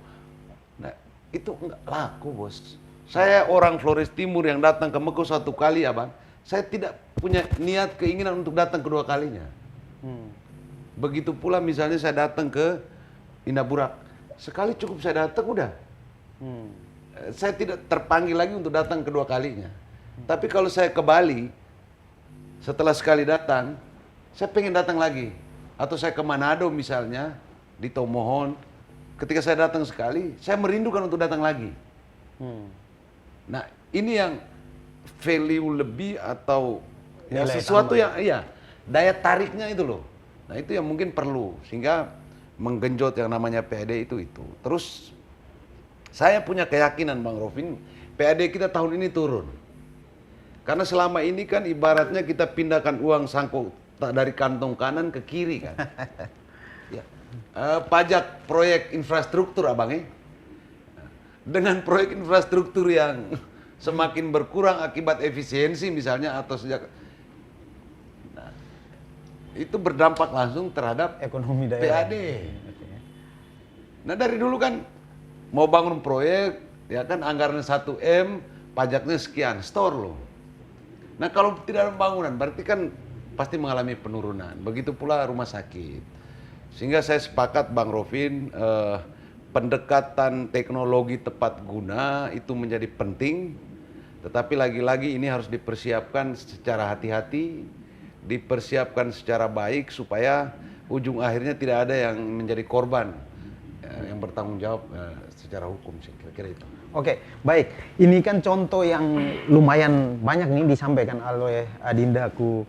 Nah itu enggak laku bos. Saya orang Flores Timur yang datang ke Meko 1 kali ya bang. Saya tidak punya niat keinginan untuk datang kedua kalinya. Begitu pula misalnya saya datang ke Indah Burak, sekali cukup saya datang udah. Saya tidak terpanggil lagi untuk datang kedua kalinya. Tapi kalau saya ke Bali, setelah sekali datang, saya pengen datang lagi. Atau saya ke Manado misalnya, di Tomohon, ketika saya datang sekali, saya merindukan untuk datang lagi. Nah ini yang value lebih atau ya sesuatu yang iya daya tariknya itu loh. Nah itu yang mungkin perlu sehingga menggenjot yang namanya PAD itu. Terus saya punya keyakinan Bang Rofin, PAD kita tahun ini turun. Karena selama ini kan ibaratnya kita pindahkan uang sangkuk dari kantong kanan ke kiri kan. Ya. Pajak proyek infrastruktur abang dengan proyek infrastruktur yang semakin berkurang akibat efisiensi misalnya atau sejak itu berdampak langsung terhadap ekonomi daerah. PAD. Nah dari dulu kan mau bangun proyek, ya kan anggaran 1 M, pajaknya sekian, store loh. Nah kalau tidak ada pembangunan, berarti kan pasti mengalami penurunan. Begitu pula rumah sakit. Sehingga saya sepakat Bang Rofin, pendekatan teknologi tepat guna itu menjadi penting. Tetapi lagi-lagi ini harus dipersiapkan secara hati-hati, dipersiapkan secara baik supaya ujung akhirnya tidak ada yang menjadi korban yang bertanggung jawab secara hukum sih, kira-kira itu. Oke, baik. Ini kan contoh yang lumayan banyak nih disampaikan oleh Adindaku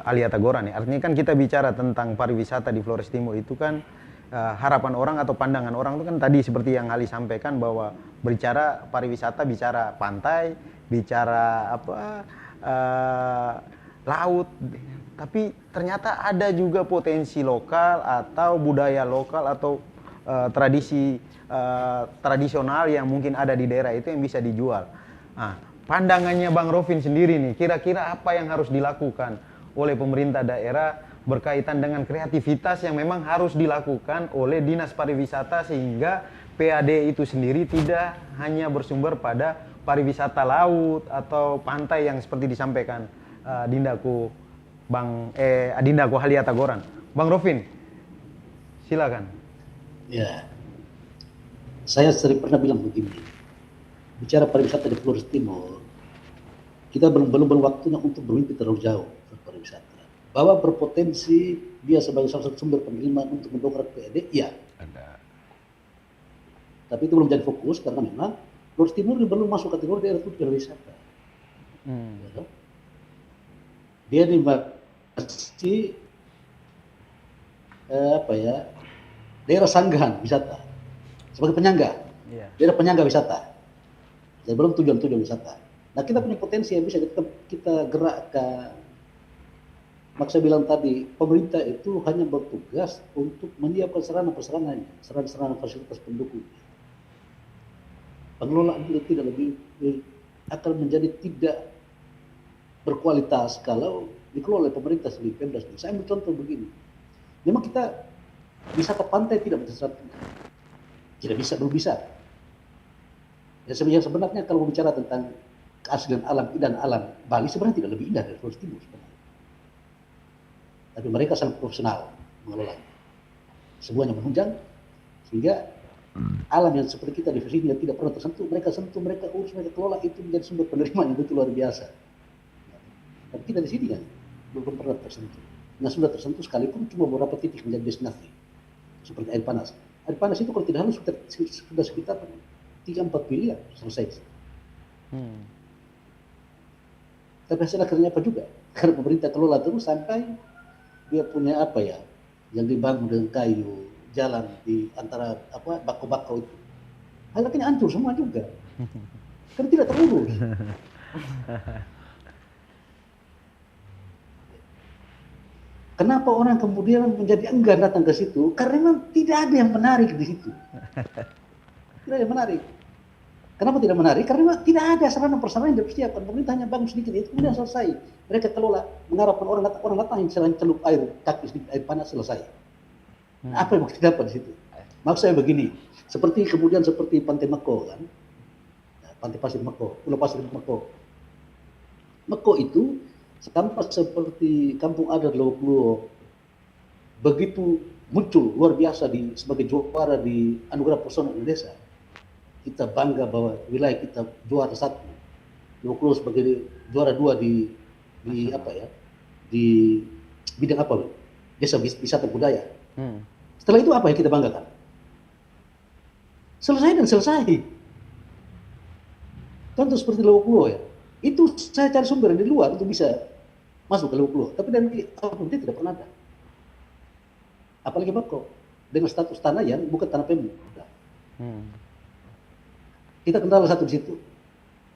Alia Tagora nih. Artinya kan kita bicara tentang pariwisata di Flores Timur itu kan harapan orang atau pandangan orang itu kan tadi seperti yang Ali sampaikan bahwa berbicara pariwisata bicara pantai, bicara laut, tapi ternyata ada juga potensi lokal atau budaya lokal atau tradisi tradisional yang mungkin ada di daerah itu yang bisa dijual. Nah, pandangannya Bang Rofin sendiri nih, kira-kira apa yang harus dilakukan oleh pemerintah daerah berkaitan dengan kreativitas yang memang harus dilakukan oleh Dinas Pariwisata sehingga PAD itu sendiri tidak hanya bersumber pada pariwisata laut atau pantai yang seperti disampaikan Adindaku Halia Tagoran. Bang Rofin, silakan. Ya, saya sering pernah bilang begini, bicara pariwisata di Flores Timur, kita belum waktunya untuk bermimpi terlalu jauh untuk pariwisata. Bahwa berpotensi dia sebagai salah satu sumber penerimaan untuk mendongkrak PAD, ya. Ada. Tapi itu belum jadi fokus karena memang Flores Timur belum masuk kategori daerah tujuan wisata. Ya. Dia masih daerah sanggahan wisata sebagai penyangga, daerah penyangga wisata. Jadi belum tujuan wisata. Nah kita punya potensi yang bisa kita gerakkan. Maka saya bilang tadi, pemerintah itu hanya bertugas untuk menyiapkan sarana-prasarananya, sarana-sarana fasilitas pendukung. Pengelolaan itu tidak lebih akan menjadi tidak berkualitas kalau dikelola oleh pemerintah sebagai Pemda. Saya ambil contoh begini, memang kita wisata pantai tidak mencatatkan, tidak bisa, belum bisa. Ya sebenarnya kalau bicara tentang keaslian alam, keindahan alam Bali sebenarnya tidak lebih indah dari Flores Timur sebenarnya. Tapi mereka sangat profesional mengelola. Semuanya menunjang sehingga alam yang seperti kita di sini yang tidak pernah tersentuh, mereka sentuh, mereka urus, mereka kelola, itu menjadi sumber penerimaan yang betul luar biasa. Tapi kita di sini kan belum pernah tersentuh. Nah sudah tersentuh sekalipun cuma beberapa titik menjadi destinasi. Seperti air panas. Air panas itu kalau tidak halus sudah sekitar 3-4 miliar selesai. Tapi hasil akhirnya apa juga? Karena pemerintah kelola terus sampai dia punya apa ya, yang dibangun dengan kayu, jalan di antara apa bako-bako itu. Akhirnya hancur semua juga. Karena tidak terurus. Kenapa orang kemudian menjadi enggan datang ke situ? Karena memang tidak ada yang menarik di situ. Tidak ada yang menarik. Kenapa tidak menarik? Karena memang tidak ada sarana-prasarana yang dipersiapkan. Pemerintah hanya bangun sedikit, itu kemudian selesai. Mereka kelola, mengharapkan orang datang yang selain celup air, kaki sedikit air panas, selesai. Nah, apa yang mau dapat di situ? Maksud saya begini, seperti Pantai Meko kan, Pantai Pasir Meko, Pulau Pasir Meko. Meko itu sama seperti kampung adat Lowok Luo, begitu muncul luar biasa sebagai juara di Anugerah Pesona Indonesia. Kita bangga bahwa wilayah kita juara 1, Lowok Luo sebagai juara 2 di apa ya, di bidang apa? Desa wisata budaya. Setelah itu apa yang kita banggakan? Selesai. Contoh seperti Lowok Luo ya, itu saya cari sumber di luar untuk bisa masuk ke Lowok Luo, tapi dari pemerintah tidak pernah ada. Apalagi Meko dengan status tanah yang bukan tanah pemerintah. Kita kendala satu di situ.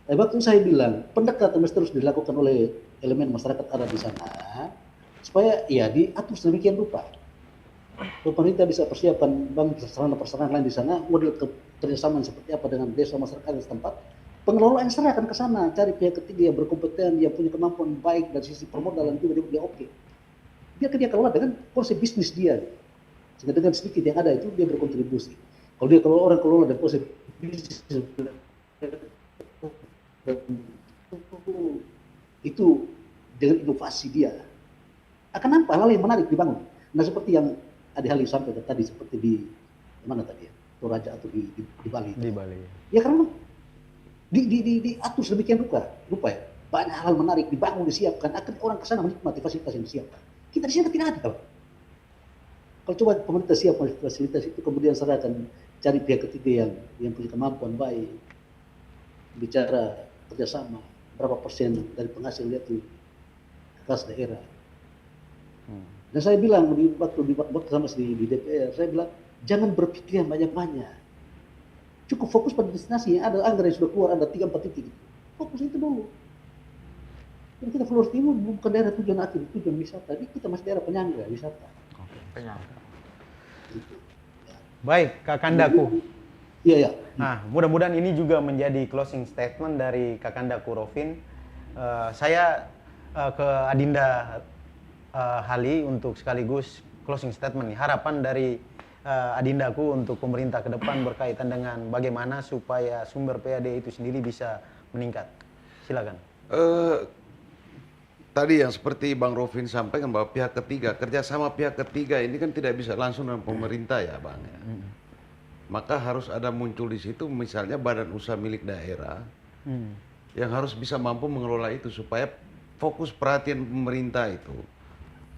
Waktu saya bilang pendekatan terus dilakukan oleh elemen masyarakat adat di sana supaya ya diatur sedemikian rupa. Pemerintah bisa persiapkan sarana-prasarana lain di sana, model kerjasama seperti apa dengan desa masyarakat di setempat. Pengelola yang serahkan ke sana, cari pihak ketiga yang berkompeten, yang punya kemampuan baik dari sisi permodalan juga dia oke. Dia kelola dengan konsep bisnis dia. Sehingga dengan sedikit yang ada itu dia berkontribusi. Kalau dia orang kelola dan konsep bisnis itu dengan inovasi dia akan nampak hal yang menarik dibangun. Nah seperti yang Adi Hali sampaikan tadi, seperti di mana tadi ya, Toraja atau di Bali. Di Bali. Ya karena diatur sedemikian rupa ya. Banyak hal menarik dibangun, disiapkan, akan orang ke sana menikmati fasilitas yang disiapkan. Kita di sini tidak ada. Kalau coba pemerintah siap fasilitas itu, kemudian serahkan, cari pihak ketiga yang punya kemampuan baik, bicara kerjasama, berapa persen dari penghasil itu kas daerah. Dan saya bilang waktu sama di DPR, saya bilang jangan berpikir yang banyak-banyak. Cukup fokus pada destinasi yang ada, anggaran yang sudah keluar, ada 3-4 titik. Fokus itu dulu. Dan kita Flores Timur bukan daerah tujuan akhir, tujuan wisata. Jadi kita masih daerah penyangga wisata. Penyangga. Baik, Kak Kandaku. Iya. Nah, mudah-mudahan ini juga menjadi closing statement dari Kak Kandaku Rovin. Saya ke Adinda Hali untuk sekaligus closing statement nih. Harapan dari Adindaku untuk pemerintah ke depan berkaitan dengan bagaimana supaya sumber PAD itu sendiri bisa meningkat. Silakan. Tadi yang seperti Bang Rovin sampaikan bahwa pihak ketiga, kerjasama pihak ketiga ini kan tidak bisa langsung dengan pemerintah ya Bang ya. Maka harus ada muncul di situ misalnya badan usaha milik daerah yang harus bisa mampu mengelola itu supaya fokus perhatian pemerintah itu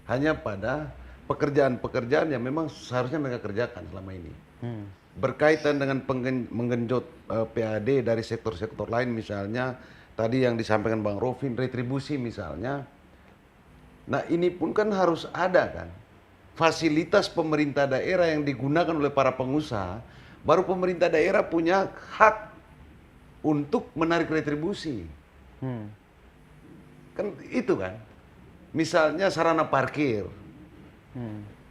hanya pada pekerjaan-pekerjaan yang memang seharusnya mereka kerjakan selama ini. Berkaitan dengan menggenjot PAD dari sektor-sektor lain misalnya tadi yang disampaikan Bang Rovin, retribusi misalnya. Nah ini pun kan harus ada kan. Fasilitas pemerintah daerah yang digunakan oleh para pengusaha, baru pemerintah daerah punya hak untuk menarik retribusi. Kan itu kan. Misalnya sarana parkir.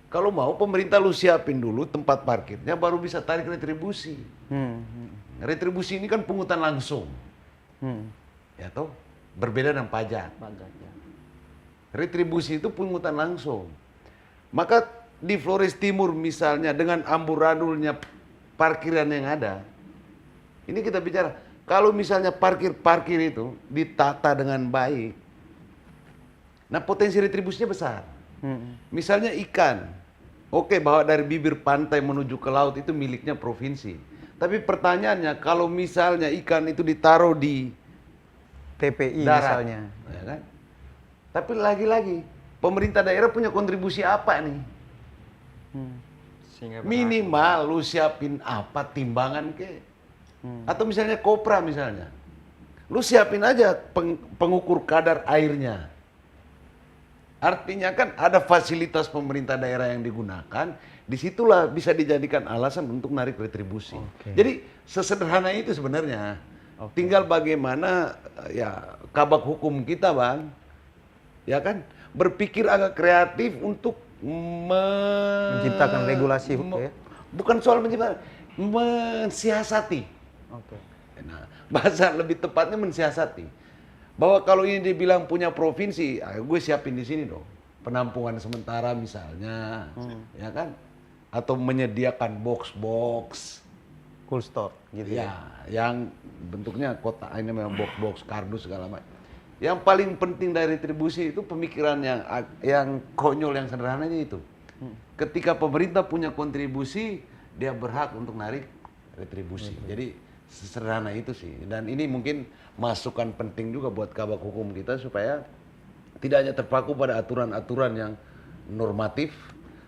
Kalau mau pemerintah lu siapin dulu tempat parkirnya baru bisa tarik retribusi. Retribusi ini kan pungutan langsung. Ya toh, berbeda dengan pajak. Retribusi itu pungutan langsung. Maka di Flores Timur misalnya dengan amburadulnya parkiran yang ada, ini kita bicara, kalau misalnya parkir itu ditata dengan baik, nah potensi retribusinya besar. Misalnya ikan, oke bahwa dari bibir pantai menuju ke laut itu miliknya provinsi. Tapi pertanyaannya, kalau misalnya ikan itu ditaruh di TPI darat, misalnya. ya kan? Tapi lagi-lagi pemerintah daerah punya kontribusi apa nih? Sehingga Minimal lu siapin apa, timbangan ke? Atau misalnya kopra misalnya. Lu siapin aja pengukur kadar airnya. Artinya kan ada fasilitas pemerintah daerah yang digunakan, disitulah bisa dijadikan alasan untuk narik retribusi. Jadi sesederhana itu sebenarnya. Tinggal bagaimana ya kabak hukum kita, Bang, ya kan, berpikir agak kreatif untuk Menciptakan regulasi ya? Bukan soal menciptakan, mensiasati. Nah, bahasa lebih tepatnya mensiasati. Bahwa kalau ini dibilang punya provinsi, gue siapin di sini dong. Penampungan sementara misalnya, ya kan? Atau menyediakan box-box. Cool store gitu ya. Yang bentuknya kotak ini memang box-box, kardus segala macam. Yang paling penting dari retribusi itu pemikiran yang konyol, yang sederhananya itu. Ketika pemerintah punya kontribusi, dia berhak untuk narik retribusi. Jadi sesederhana itu sih. Dan ini mungkin masukan penting juga buat kabak hukum kita supaya tidak hanya terpaku pada aturan-aturan yang normatif,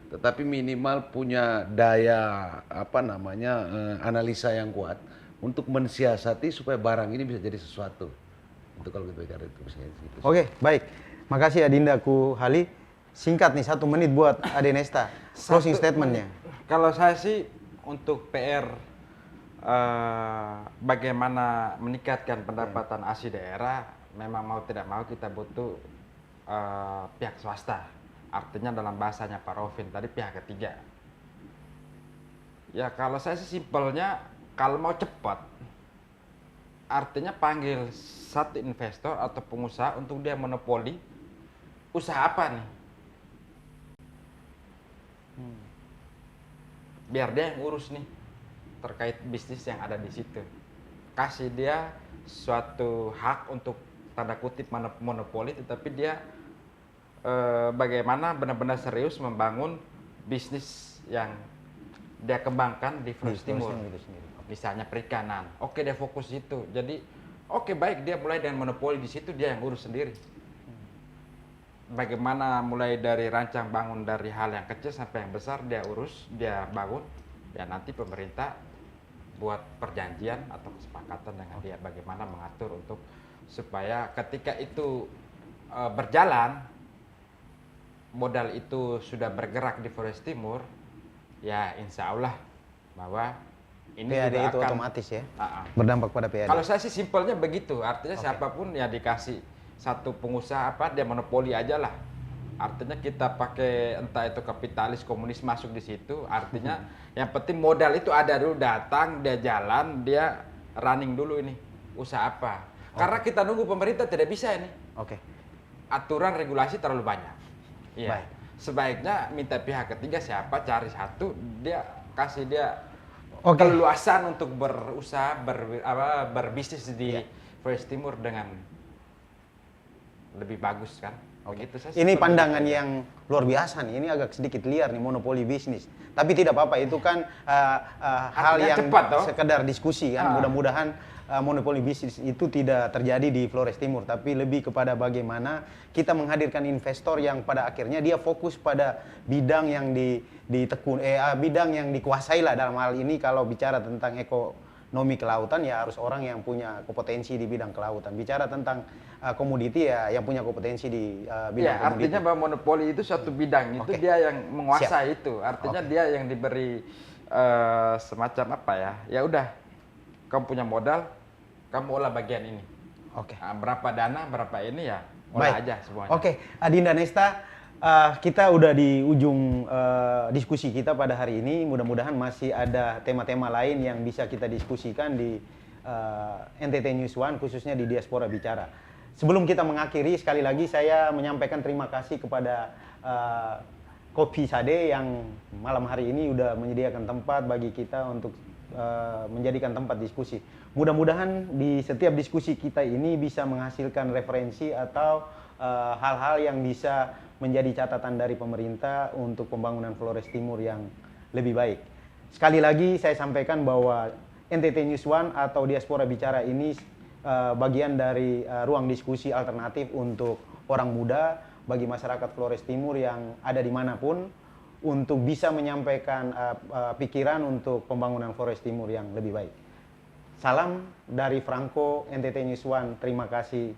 tetapi minimal punya daya analisa yang kuat untuk mensiasati supaya barang ini bisa jadi sesuatu. Itu kalau kita bicara itu. Oke, baik. Makasih Adinda Kuhali. Singkat nih, 1 menit buat Ade Nesta. Closing statementnya. Kalau saya sih untuk PR bagaimana meningkatkan pendapatan ASI daerah, memang mau tidak mau kita butuh pihak swasta. Artinya dalam bahasanya Pak Rovin tadi pihak ketiga. Ya kalau saya sih simpelnya, kalau mau cepat, artinya panggil satu investor atau pengusaha untuk dia monopoli usaha apa nih? Biar dia yang urus nih terkait bisnis yang ada di situ. Kasih dia suatu hak untuk tanda kutip monopoli, tetapi dia bagaimana benar-benar serius membangun bisnis yang dia kembangkan di Flores Timur. Misalnya perikanan, oke dia fokus itu. Jadi oke baik, dia mulai dengan monopoli di situ, dia yang urus sendiri. Bagaimana mulai dari rancang bangun dari hal yang kecil sampai yang besar dia urus, dia bangun, dan nanti pemerintah buat perjanjian atau kesepakatan dengan dia bagaimana mengatur untuk supaya ketika itu berjalan, modal itu sudah bergerak di Flores Timur, ya insya Allah bahwa ini PAD juga itu akan otomatis ya, berdampak pada PAD. Kalau saya sih simpelnya begitu, artinya siapapun ya dikasih satu pengusaha dia monopoli aja lah. Artinya kita pakai entah itu kapitalis komunis masuk di situ, artinya yang penting modal itu ada dulu, datang, dia jalan, dia running dulu ini usaha apa. Karena kita nunggu pemerintah tidak bisa ini. Aturan regulasi terlalu banyak. Iya. Sebaiknya minta pihak ketiga siapa, cari satu, dia kasih dia keleluasan untuk berusaha berbisnis di Flores Timur dengan lebih bagus kan. Gitu, ini pandangan yang luar biasa nih. Ini agak sedikit liar nih, monopoli bisnis. Tapi tidak apa-apa, itu kan hal yang cepat, sekedar diskusi kan. Mudah-mudahan monopoli bisnis itu tidak terjadi di Flores Timur, tapi lebih kepada bagaimana kita menghadirkan investor yang pada akhirnya dia fokus pada bidang yang bidang yang dikuasai lah. Dalam hal ini kalau bicara tentang ekonomi kelautan ya harus orang yang punya kompetensi di bidang kelautan. Bicara tentang komoditi ya yang punya kompetensi di bidang komoditi. Artinya bahwa monopoli itu suatu bidang, itu dia yang menguasai itu. Artinya dia yang diberi semacam apa ya? Ya udah, kamu punya modal, kamu olah bagian ini. Berapa dana, berapa ini ya, olah aja semuanya. Adinda Nesta, kita udah di ujung diskusi kita pada hari ini. Mudah-mudahan masih ada tema-tema lain yang bisa kita diskusikan di NTT News One, khususnya di Diaspora Bicara. Sebelum kita mengakhiri, sekali lagi saya menyampaikan terima kasih kepada Kopi Sade yang malam hari ini udah menyediakan tempat bagi kita untuk menjadikan tempat diskusi. Mudah-mudahan di setiap diskusi kita ini bisa menghasilkan referensi atau hal-hal yang bisa menjadi catatan dari pemerintah untuk pembangunan Flores Timur yang lebih baik. Sekali lagi saya sampaikan bahwa NTT News One atau Diaspora Bicara ini bagian dari ruang diskusi alternatif untuk orang muda, bagi masyarakat Flores Timur yang ada dimanapun untuk bisa menyampaikan pikiran untuk pembangunan Flores Timur yang lebih baik. Salam dari Franco, NTT News One, terima kasih.